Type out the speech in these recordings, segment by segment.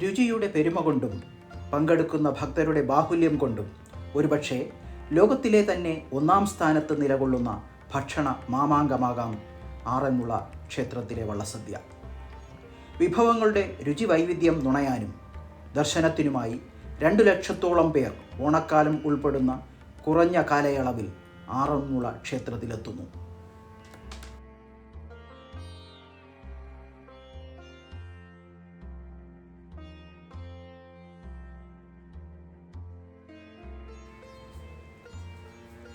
രുചിയുടെ പെരുമ കൊണ്ടും പങ്കെടുക്കുന്ന ഭക്തരുടെ ബാഹുല്യം കൊണ്ടും ഒരുപക്ഷെ ലോകത്തിലെ തന്നെ ഒന്നാം സ്ഥാനത്ത് നിലകൊള്ളുന്ന ഭക്ഷണ മാമാങ്കമാകാം ആറന്മുള ക്ഷേത്രത്തിലെ വള്ളസദ്യ. വിഭവങ്ങളുടെ രുചി വൈവിധ്യം നുണയാനും ദർശനത്തിനുമായി 2 ലക്ഷത്തോളം പേർ ഓണക്കാലം ഉൾപ്പെടുന്ന കുറഞ്ഞ കാലയളവിൽ ആറന്മുള ക്ഷേത്രത്തിലെത്തുന്നു.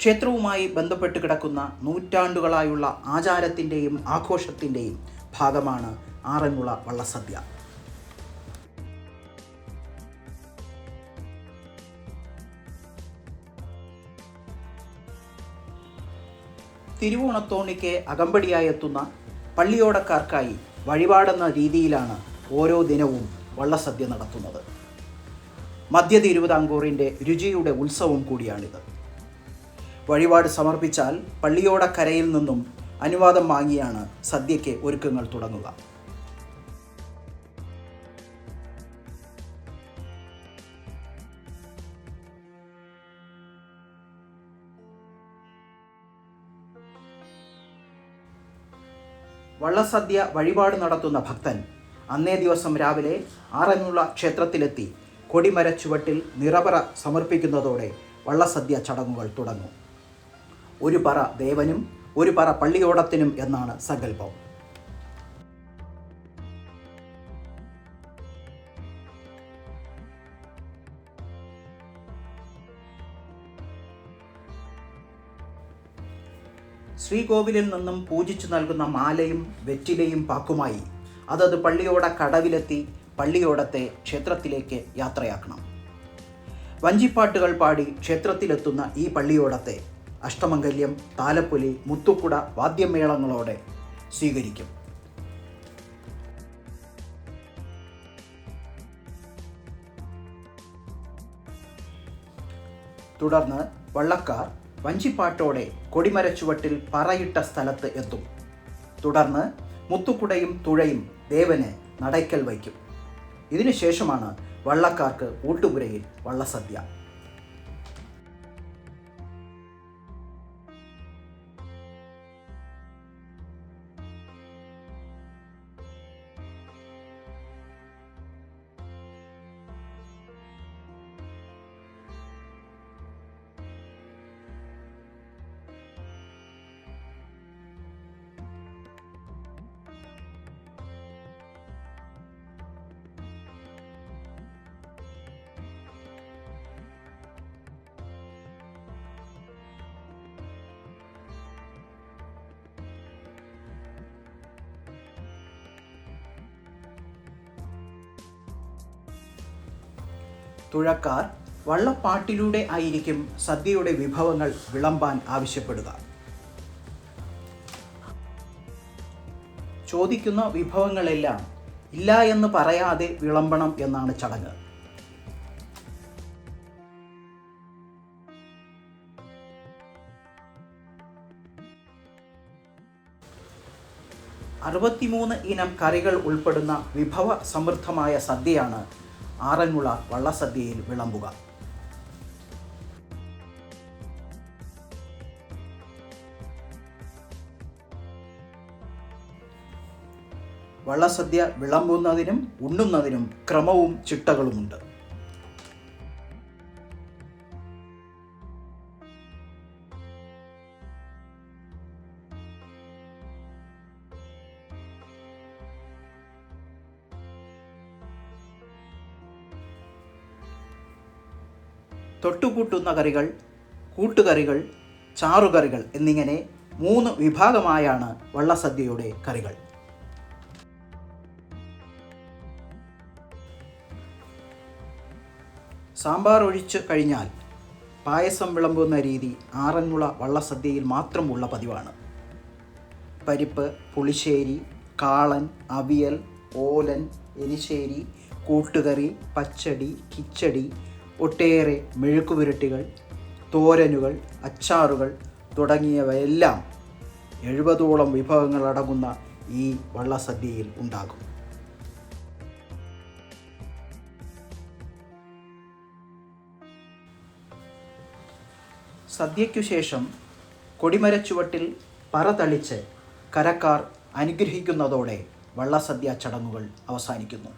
ക്ഷേത്രവുമായി ബന്ധപ്പെട്ട് കിടക്കുന്ന നൂറ്റാണ്ടുകളായുള്ള ആചാരത്തിൻ്റെയും ആഘോഷത്തിൻ്റെയും ഭാഗമാണ് ആറന്മുള വള്ളസദ്യ. തിരുവോണത്തോണിക്ക് അകമ്പടിയായി എത്തുന്ന പള്ളിയോടക്കാർക്കായി വഴിപാടെന്ന രീതിയിലാണ് ഓരോ ദിനവും വള്ളസദ്യ നടത്തുന്നത്. മധ്യ തിരുവിതാംകൂറിൻ്റെ രുചിയുടെ ഉത്സവം കൂടിയാണിത്. വഴിപാട് സമർപ്പിച്ചാൽ പള്ളിയോടക്കരയിൽ നിന്നും അനുവാദം വാങ്ങിയാണ് സദ്യയ്ക്ക് ഒരുക്കങ്ങൾ തുടങ്ങുക. വള്ളസദ്യ വഴിപാട് നടത്തുന്ന ഭക്തൻ അന്നേ ദിവസം രാവിലെ ആറന്മുള ക്ഷേത്രത്തിലെത്തി കൊടിമരച്ചുവട്ടിൽ നിറപറ സമർപ്പിക്കുന്നതോടെ വള്ളസദ്യ ചടങ്ങുകൾ തുടങ്ങും. ഒരു പറ ദേവനും ഒരു പറ പള്ളിയോടത്തിനും എന്നാണ് സങ്കല്പം. ശ്രീകോവിലിൽ നിന്നും പൂജിച്ചു നൽകുന്ന മാലയും വെറ്റിലയും പാക്കുമായി അതത് പള്ളിയോട കടവിലെത്തി പള്ളിയോടത്തെ ക്ഷേത്രത്തിലേക്ക് യാത്രയാക്കണം. വഞ്ചിപ്പാട്ടുകൾ പാടി ക്ഷേത്രത്തിലെത്തുന്ന ഈ പള്ളിയോടത്തെ അഷ്ടമംഗല്യം, താലപ്പൊലി, മുത്തുക്കുട വാദ്യമേളങ്ങളോടെ സ്വീകരിക്കും. തുടർന്ന് വള്ളക്കാർ വഞ്ചിപ്പാട്ടോടെ കൊടിമരച്ചുവട്ടിൽ പറയിട്ട സ്ഥലത്ത് എത്തും. തുടർന്ന് മുത്തുക്കുടയും തുഴയും ദേവന് നടയ്ക്കൽ വയ്ക്കും. ഇതിനുശേഷമാണ് വള്ളക്കാർക്ക് ഊട്ടുപുരയിൽ വള്ളസദ്യ. തുഴക്കാർ വള്ളപ്പാട്ടിലൂടെ ആയിരിക്കും സദ്യയുടെ വിഭവങ്ങൾ വിളമ്പാൻ ആവശ്യപ്പെടുക. ചോദിക്കുന്ന വിഭവങ്ങളെല്ലാം ഇല്ല എന്ന് പറയാതെ വിളമ്പണം എന്നാണ് ചടങ്ങ്. ഇനം കറികൾ ഉൾപ്പെടുന്ന വിഭവ സമൃദ്ധമായ സദ്യയാണ് ആറന്മുള വള്ളസദ്യയിൽ വിളമ്പുക. വള്ളസദ്യ വിളമ്പുന്നതിനും ഉണ്ണുന്നതിനും ക്രമവും ചിട്ടകളുമുണ്ട്. തൊട്ടുകൂട്ടുന്ന കറികൾ, കൂട്ടുകറികൾ, ചാറുകറികൾ എന്നിങ്ങനെ 3 വിഭാഗമായാണ് വള്ളസദ്യയുടെ കറികൾ. സാമ്പാർ ഒഴിച്ച് കഴിഞ്ഞാൽ പായസം വിളമ്പുന്ന രീതി ആറന്മുള വള്ളസദ്യയിൽ മാത്രമുള്ള പതിവാണ്. പരിപ്പ്, പുളിശ്ശേരി, കാളൻ, അവിയൽ, ഓലൻ, എരിശ്ശേരി, കൂട്ടുകറി, പച്ചടി, കിച്ചടി, ഒട്ടേറെ മെഴുക്കുപുരട്ടികൾ, തോരനുകൾ, അച്ചാറുകൾ തുടങ്ങിയവയെല്ലാം 70ഓളം വിഭവങ്ങളടങ്ങുന്ന ഈ വള്ളസദ്യയിൽ ഉണ്ടാകും. സദ്യയ്ക്കു ശേഷം കൊടിമരച്ചുവട്ടിൽ പറ തളിച്ച് കരക്കാർ അനുഗ്രഹിക്കുന്നതോടെ വള്ളസദ്യ ചടങ്ങുകൾ അവസാനിക്കുന്നു.